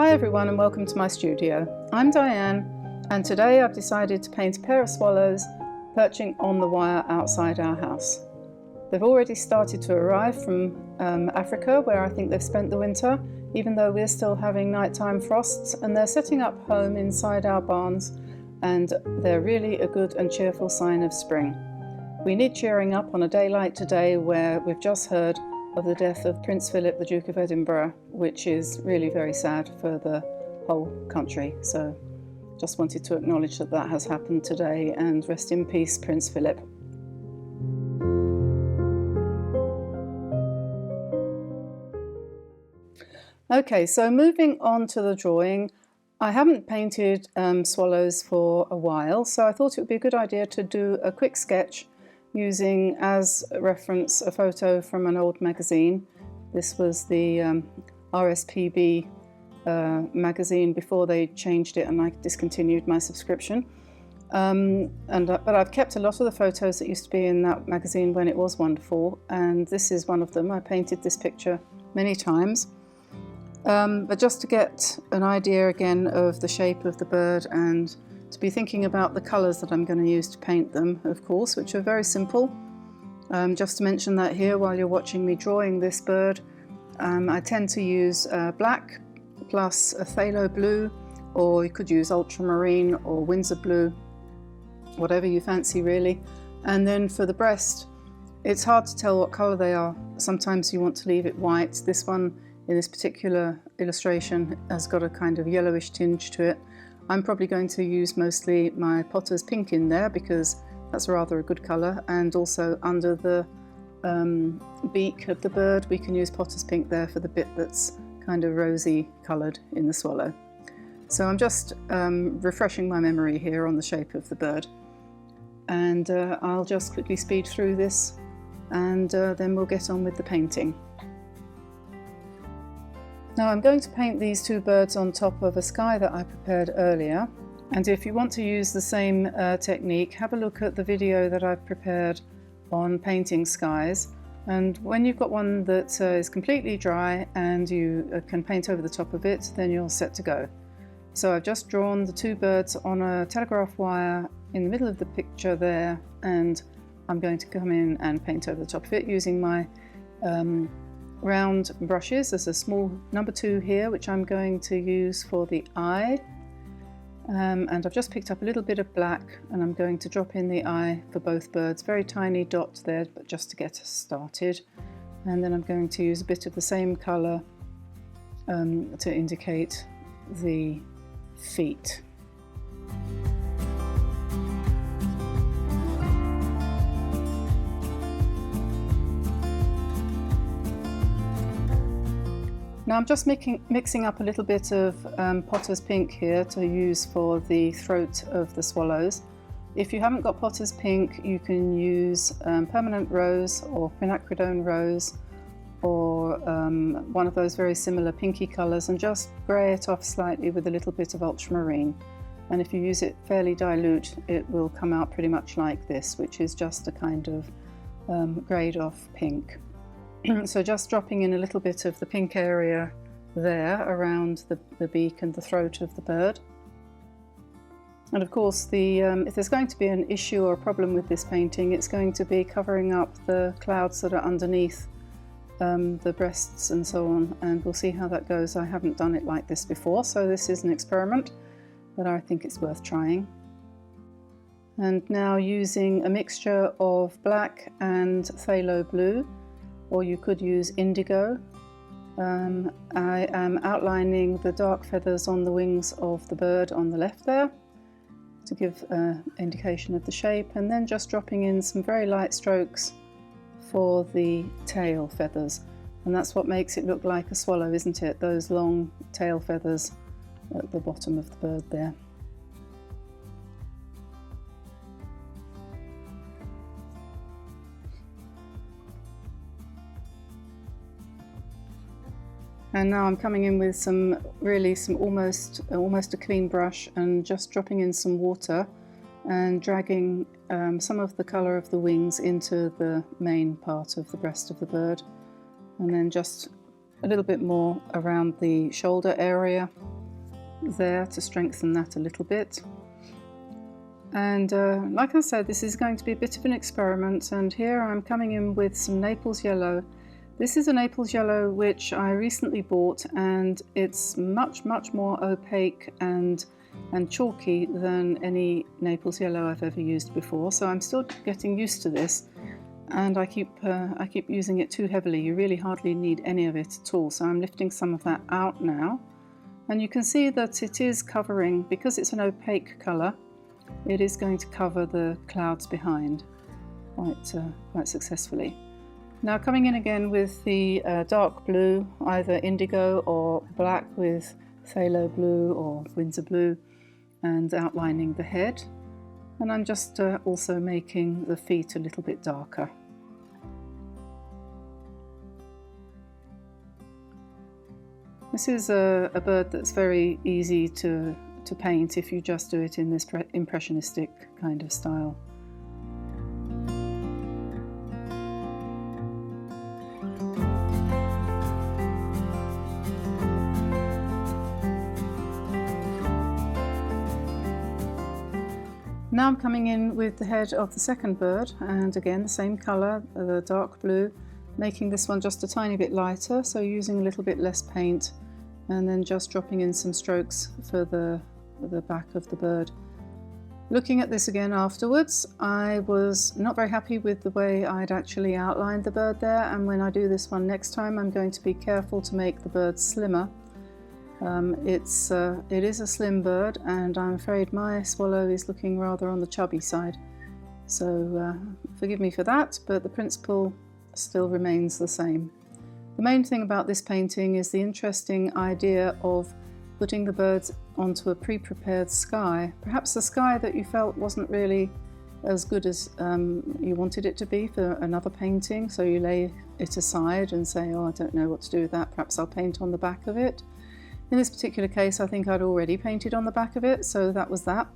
Hi everyone and welcome to my studio. I'm Diane and today I've decided to paint a pair of swallows perching on the wire outside our house. They've already started to arrive from Africa, where I think they've spent the winter, even though we're still having nighttime frosts, and they're setting up home inside our barns, and they're really a good and cheerful sign of spring. We need cheering up on a day like today where we've just heard of the death of Prince Philip, the Duke of Edinburgh, which is really very sad for the whole country. So just wanted to acknowledge that that has happened today, and rest in peace, Prince Philip. Okay, so moving on to the drawing, I haven't painted swallows for a while, so I thought it would be a good idea to do a quick sketch using as a reference a photo from an old magazine. This was the RSPB magazine before they changed it and I discontinued my subscription. But I've kept a lot of the photos that used to be in that magazine when it was wonderful, and this is one of them. I painted this picture many times. But just to get an idea again of the shape of the bird and to be thinking about the colours that I'm going to use to paint them, of course, which are very simple. Just to mention that here while you're watching me drawing this bird, I tend to use black plus a phthalo blue, or you could use ultramarine or Windsor blue, whatever you fancy really. And then for the breast, it's hard to tell what colour they are. Sometimes you want to leave it white. This one in this particular illustration has got a kind of yellowish tinge to it. I'm probably going to use mostly my Potter's pink in there because that's rather a good colour, and also under the beak of the bird we can use Potter's pink there for the bit that's kind of rosy coloured in the swallow. So I'm just refreshing my memory here on the shape of the bird, and I'll just quickly speed through this and then we'll get on with the painting. Now I'm going to paint these two birds on top of a sky that I prepared earlier, and if you want to use the same technique, have a look at the video that I've prepared on painting skies, and when you've got one that is completely dry and you can paint over the top of it, then you're set to go. So I've just drawn the two birds on a telegraph wire in the middle of the picture there, and I'm going to come in and paint over the top of it using my round brushes. There's a small number 2 here which I'm going to use for the eye, and I've just picked up a little bit of black and I'm going to drop in the eye for both birds. Very tiny dot there, but just to get us started. And then I'm going to use a bit of the same colour to indicate the feet. Now I'm just mixing up a little bit of Potter's pink here to use for the throat of the swallows. If you haven't got Potter's pink, you can use permanent rose or quinacridone rose, or one of those very similar pinky colours, and just grey it off slightly with a little bit of ultramarine. And if you use it fairly dilute, it will come out pretty much like this, which is just a kind of greyed off pink. So just dropping in a little bit of the pink area there around the beak and the throat of the bird. And of course, if there's going to be an issue or a problem with this painting, it's going to be covering up the clouds that are underneath the breasts and so on, and we'll see how that goes. I haven't done it like this before, so this is an experiment, but I think it's worth trying. And now using a mixture of black and phthalo blue, or you could use indigo. I am outlining the dark feathers on the wings of the bird on the left there to give an indication of the shape, and then just dropping in some very light strokes for the tail feathers. And that's what makes it look like a swallow, isn't it? Those long tail feathers at the bottom of the bird there. And now I'm coming in with some almost a clean brush and just dropping in some water and dragging some of the colour of the wings into the main part of the breast of the bird, and then just a little bit more around the shoulder area there to strengthen that a little bit. And like I said, this is going to be a bit of an experiment, and here I'm coming in with some Naples yellow. This is a Naples yellow which I recently bought, and it's much more opaque and chalky than any Naples yellow I've ever used before, so I'm still getting used to this, and I keep using it too heavily. You really hardly need any of it at all, so I'm lifting some of that out now, and you can see that it is covering, because it's an opaque colour, it is going to cover the clouds behind quite successfully. Now coming in again with the dark blue, either indigo or black with phthalo blue or Windsor blue, and outlining the head. And I'm just also making the feet a little bit darker. This is a bird that's very easy to paint if you just do it in this impressionistic kind of style. Now I'm coming in with the head of the second bird, and again the same colour, the dark blue, making this one just a tiny bit lighter, so using a little bit less paint, and then just dropping in some strokes for the back of the bird. Looking at this again afterwards, I was not very happy with the way I'd actually outlined the bird there, and when I do this one next time I'm going to be careful to make the bird slimmer. It is a slim bird, and I'm afraid my swallow is looking rather on the chubby side, so forgive me for that, but the principle still remains the same. The main thing about this painting is the interesting idea of putting the birds onto a pre-prepared sky, perhaps a sky that you felt wasn't really as good as you wanted it to be for another painting, so you lay it aside and say, oh, I don't know what to do with that, perhaps I'll paint on the back of it. In this particular case, I think I'd already painted on the back of it, so that was that.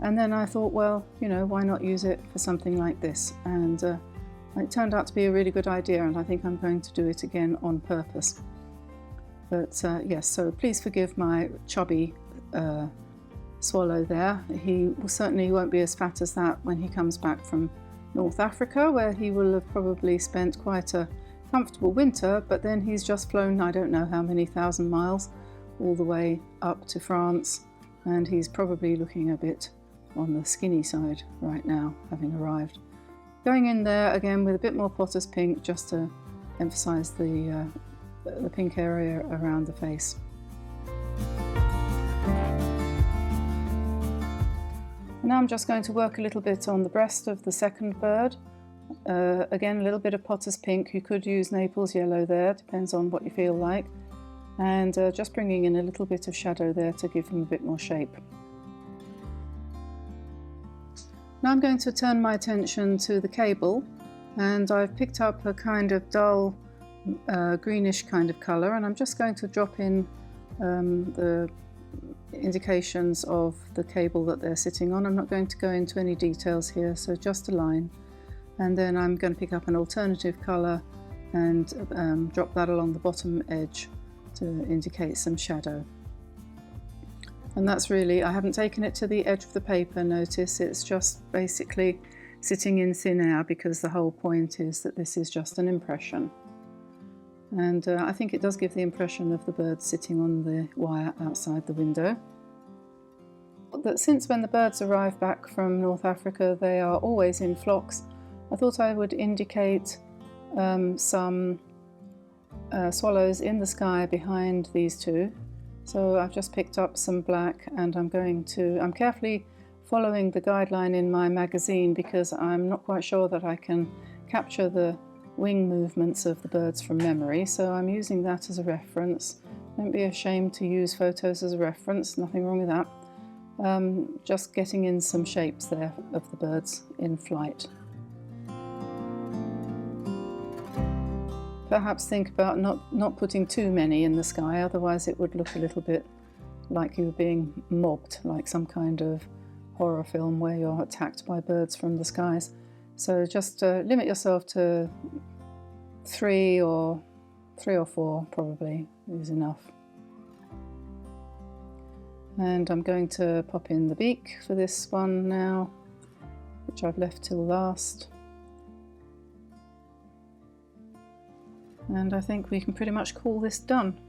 And then I thought, well, you know, why not use it for something like this? And it turned out to be a really good idea, and I think I'm going to do it again on purpose. But yes, so please forgive my chubby swallow there. He certainly won't be as fat as that when he comes back from North Africa, where he will have probably spent quite a comfortable winter, but then he's just flown I don't know how many thousand miles all the way up to France, and he's probably looking a bit on the skinny side right now, having arrived. Going in there again with a bit more Potter's pink, just to emphasize the pink area around the face. Now I'm just going to work a little bit on the breast of the second bird. Again, a little bit of Potter's pink. You could use Naples yellow there, depends on what you feel like. And just bringing in a little bit of shadow there to give them a bit more shape. Now I'm going to turn my attention to the cable, and I've picked up a kind of dull greenish kind of colour, and I'm just going to drop in the indications of the cable that they're sitting on. I'm not going to go into any details here, so just a line, and then I'm going to pick up an alternative colour and drop that along the bottom edge to indicate some shadow. And that's really, I haven't taken it to the edge of the paper, notice, it's just basically sitting in thin air, because the whole point is that this is just an impression. And I think it does give the impression of the bird sitting on the wire outside the window. But since when the birds arrive back from North Africa, they are always in flocks, I thought I would indicate some swallows in the sky behind these two. So I've just picked up some black, and I'm carefully following the guideline in my magazine, because I'm not quite sure that I can capture the wing movements of the birds from memory, so I'm using that as a reference. Don't be ashamed to use photos as a reference, nothing wrong with that. Just getting in some shapes there of the birds in flight. Perhaps think about not putting too many in the sky, otherwise it would look a little bit like you were being mobbed, like some kind of horror film where you're attacked by birds from the skies. So just limit yourself to three or four probably is enough. And I'm going to pop in the beak for this one now, which I've left till last. And I think we can pretty much call this done.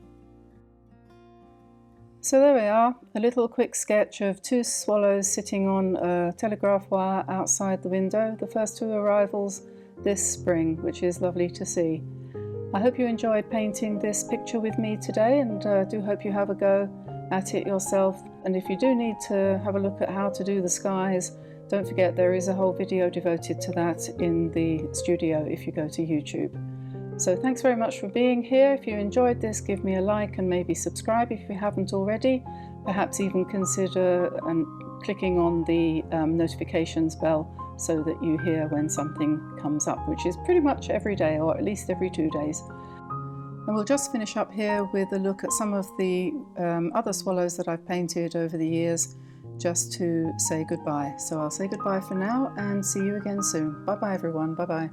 So there we are, a little quick sketch of two swallows sitting on a telegraph wire outside the window, the first two arrivals this spring, which is lovely to see. I hope you enjoyed painting this picture with me today, and do hope you have a go at it yourself. And if you do need to have a look at how to do the skies, don't forget there is a whole video devoted to that in the studio if you go to YouTube. So thanks very much for being here. If you enjoyed this, give me a like and maybe subscribe if you haven't already. Perhaps even consider clicking on the notifications bell so that you hear when something comes up, which is pretty much every day, or at least every 2 days. And we'll just finish up here with a look at some of the other swallows that I've painted over the years, just to say goodbye. So I'll say goodbye for now and see you again soon. Bye bye everyone, bye bye.